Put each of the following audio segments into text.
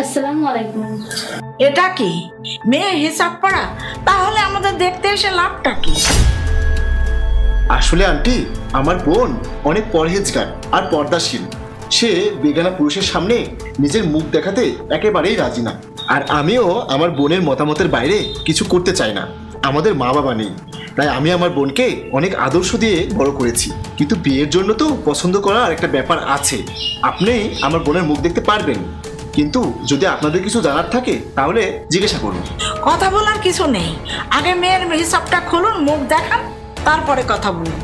আসসালামু আলাইকুম। এটা কি মেয়ে হিসাব পড়া? তাহলে আমাদের দেখতে এসে লাভটা কি? আসলে আন্টি, আমার বোন অনেক পরহেজগার আর পর্দাশীল। সে বেগানা পুরুষের সামনে নিজের মুখ দেখাতে একেবারেই রাজি না। আর আমিও আমার বোনের মতামতের বাইরে কিছু করতে চাই না। আমাদের মা বাবা নেই, তাই আমি আমার বোনকে অনেক আদর্শ দিয়ে বড় করেছি। কিন্তু বিয়ের জন্য তো পছন্দ করার একটা ব্যাপার আছে। আপনি আমার বোনের মুখ দেখতে পারবেন, কিন্তু যদি আপনাদের কিছু জানার থাকে তাহলে জিজ্ঞাসা করুন। কথা বলার কিছু নেই, আগে মেয়ের হিসাবটা খুলুন, মুখ দেখান, তারপরে কথা বলুন।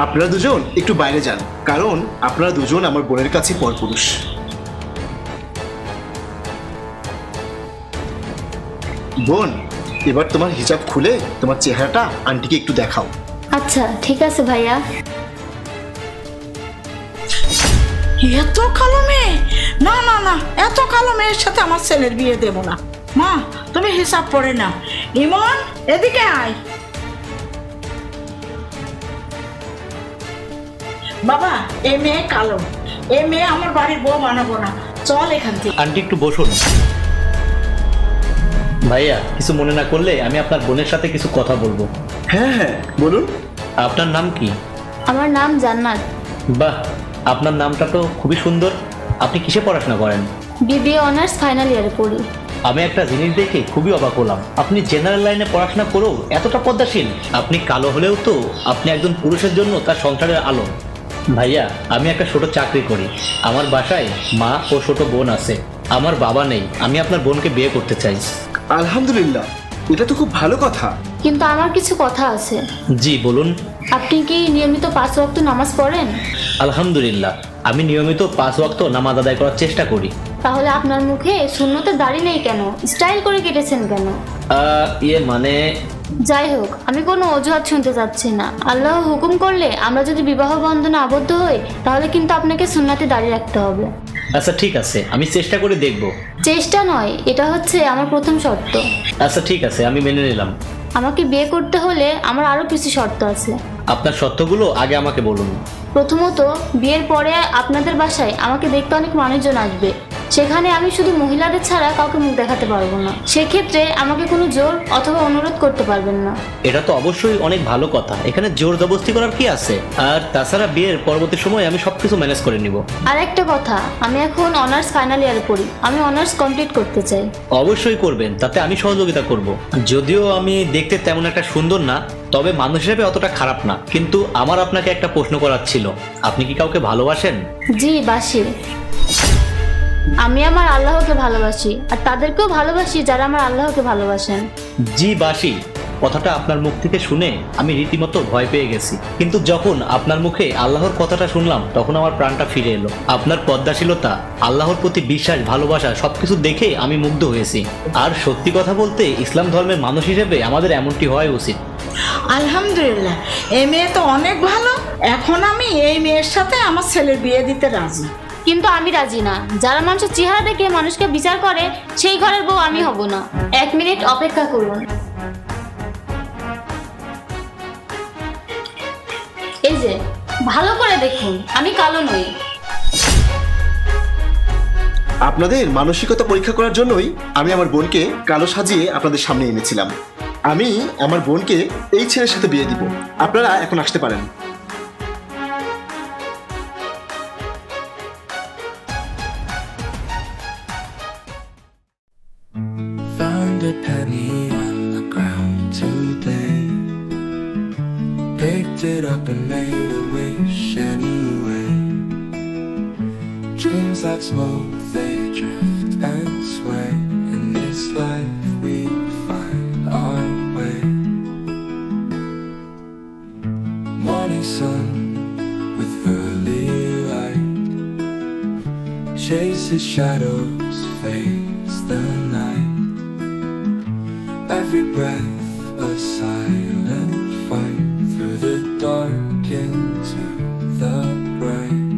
আপনারা দুজন একটু বাইরে যান, কারণ আপনারা দুজন আমার বোনের কাছে পরপুরুষ। বোন, এবার তোমার হিজাব খুলে তোমার চেহারাটা আন্টিকে একটু দেখাও। আচ্ছা ঠিক আছে ভাইয়া। এত কালো মেয়ে? না না না, এত কালো মেয়ের সাথে আমার ছেলের বিয়ে দেব না। মা, তুমি হিসাব পড়ে না। ইমন, এদিকে আয়। বাবা, এই মেয়ে কালো, এই মেয়ে আমার বাড়ির বউ বানাবো না। চল এখান থেকে। আন্টি একটু বসুন। ভাইয়া, কিছু মনে না করলে আমি আপনার বোনের সাথে কিছু কথা বলবো। হ্যাঁ হ্যাঁ, বলুন। আপনার নাম কি? আমার নাম জান্নাত। বাহ, আপনার নামটা তো খুবই সুন্দর। আপনি কিসে পড়াশোনা করেন? বিবিএ অনার্স ফাইনাল ইয়ারে পড়ি। আমি একটা জিনিস দেখে খুবই অবাক হলাম, আপনি জেনারেল লাইনে পড়াশোনা করেও এতটা পদ্মাশীল। আপনি কালো হলেও তো আপনি একজন পুরুষের জন্য তার সংসারের আলো। ভাইয়া, আমি একটা ছোট চাকরি করি। আমার বাসায় মা ও ছোট বোন আছে। আমার বাবা নেই। আমি আপনার বোনকে বিয়ে করতে চাই। আলহামদুলিল্লাহ, এটা তো খুব ভালো কথা। কিন্তু আমার কিছু কথা আছে। জি বলুন। আপনি কি নিয়মিত 5 ওয়াক্ত নামাজ পড়েন? আলহামদুলিল্লাহ, আমি নিয়মিত 5 ওয়াক্ত নামাজ আদায় করার চেষ্টা করি। তাহলে আপনার মুখে সুন্নতের দাড়ি নেই কেন? স্টাইল করে কেটেছেন কেন? মানে যাই হোক, আমি কোনো অজুহাত শুনতে চাচ্ছি না। আল্লাহ হুকুম করলে আমরা যদি বিবাহ বন্ধনে আবদ্ধ হই, তাহলে কিন্তু আপনাকে সুন্নাতে দাড়ি রাখতে হবে। আচ্ছা ঠিক আছে, আমি চেষ্টা করে দেখব। চেষ্টা নয়, এটা হচ্ছে আমার প্রথম শর্ত। আচ্ছা ঠিক আছে, আমি মেনে নিলাম। আমাকে বিয়ে করতে হলে আমার আরো কিছু শর্ত আছে। আপনার শর্তগুলো আগে আমাকে বলুন। প্রথমত, বিয়ের পরে আপনাদের বাসায় আমাকে দেখতে অনেক মানুষজন আসবে। সেখানে আমি শুধু মহিলাদের ছাড়া কাউকে মুখ দেখাতে পারবো না। সেক্ষেত্রে আমাকে কোনো জোর অথবা অনুরোধ করতে পারবেন না। এটা তো অবশ্যই অনেক ভালো কথা, এখানে জোর জবরদস্তি করার কি আছে? আর তাছাড়া বিয়ের পরবর্তী সময় আমি সবকিছু ম্যানেজ করে নিব। আর একটা কথা, আমি এখন অনার্স ফাইনাল ইয়ারে পড়ি। আমি অনার্স কমপ্লিট করতে চাই। অবশ্যই করবেন, তাতে আমি সহযোগিতা করব। যদিও আমি দেখতে তেমন একটা সুন্দর না, তবে মানুষ হিসেবে অতটা খারাপ না। কিন্তু আমার আপনাকে একটা প্রশ্ন করার ছিল, আপনি কি কাউকে ভালোবাসেন? জি বাসি। আমি আমার আল্লাহকে ভালোবাসি, আর তাদেরকেও ভালোবাসি যারা আমার আল্লাহকে ভালোবাসেন। জি বাসি কথাটা আপনার মুখ থেকে শুনে আমি রীতিমতো ভয় পেয়ে গেছি, কিন্তু যখন আপনার মুখে আল্লাহর কথাটা শুনলাম তখন আমার প্রাণটা ফিরে এলো। আপনার পদ্মাশীলতা, আল্লাহর প্রতি বিশ্বাস, ভালোবাসা সবকিছু দেখে আমি মুগ্ধ হয়েছি। আর সত্যি কথা বলতে, ইসলাম ধর্মের মানুষ হিসেবে আমাদের এমনটি হওয়া উচিত। আলহামদুলিল্লাহ, এই মেয়ে তো অনেক ভালো। এখন আমি এই মেয়ের সাথে আমার ছেলের বিয়ে দিতে রাজি। কিন্তু আমি রাজি না। যারা মানুষের চেহারা দেখে মানুষকে বিচার করে, সেই ঘরের বউ আমি হব না। 1 মিনিট অপেক্ষা করুন। এই যে, ভালো করে দেখুন, আমি কালো নই। আপনাদের মানসিকতা পরীক্ষা করার জন্যই আমি আমার বোনকে কালো সাজিয়ে আপনাদের সামনে এনেছিলাম। আমি আমার বোনকে এই ছেলের সাথে বিয়ে দিব। আপনারা এখন আসতে পারেন। Found a penny on the ground today. Picked it up and made a wish anyway. Dreams like smoke, they drift and sway. In this life we find our way. Morning sun with early light chases shadows, fades the night. Every breath a silent fight, through the dark into the bright.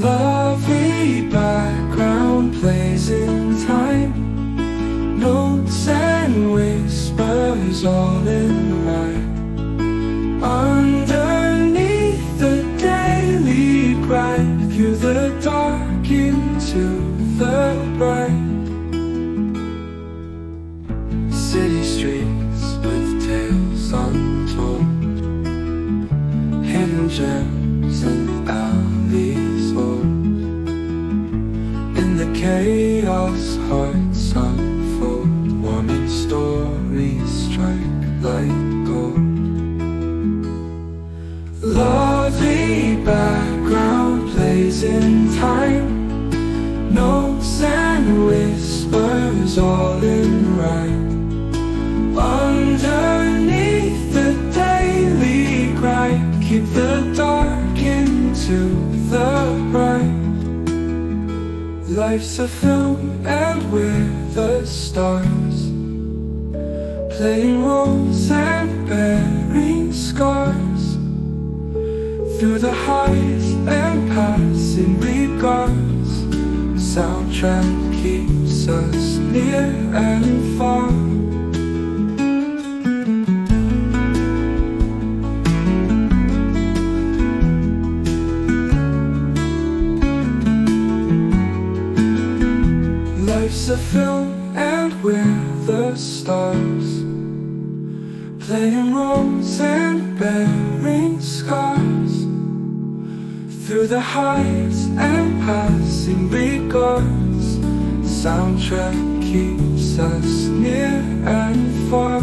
Lovely background plays in time, notes and whispers all in line. Underneath the daily grind, through the dark into the bright. City streets with tales untold, hidden gems and alleys old. In the chaos, hearts unfold, warming stories strike like gold. Lovely background plays in time, notes and whispers all in rhyme. Underneath the daily grind, keep the dark into the bright. Life's a film and we're the stars, playing roles and bearing scars. Through the highs and passing regards, soundtrack keeps us near and far. Life's a film and we're the stars, playing roles and bearing scars. Through the highs and passing regards, soundtrack keeps us near and far.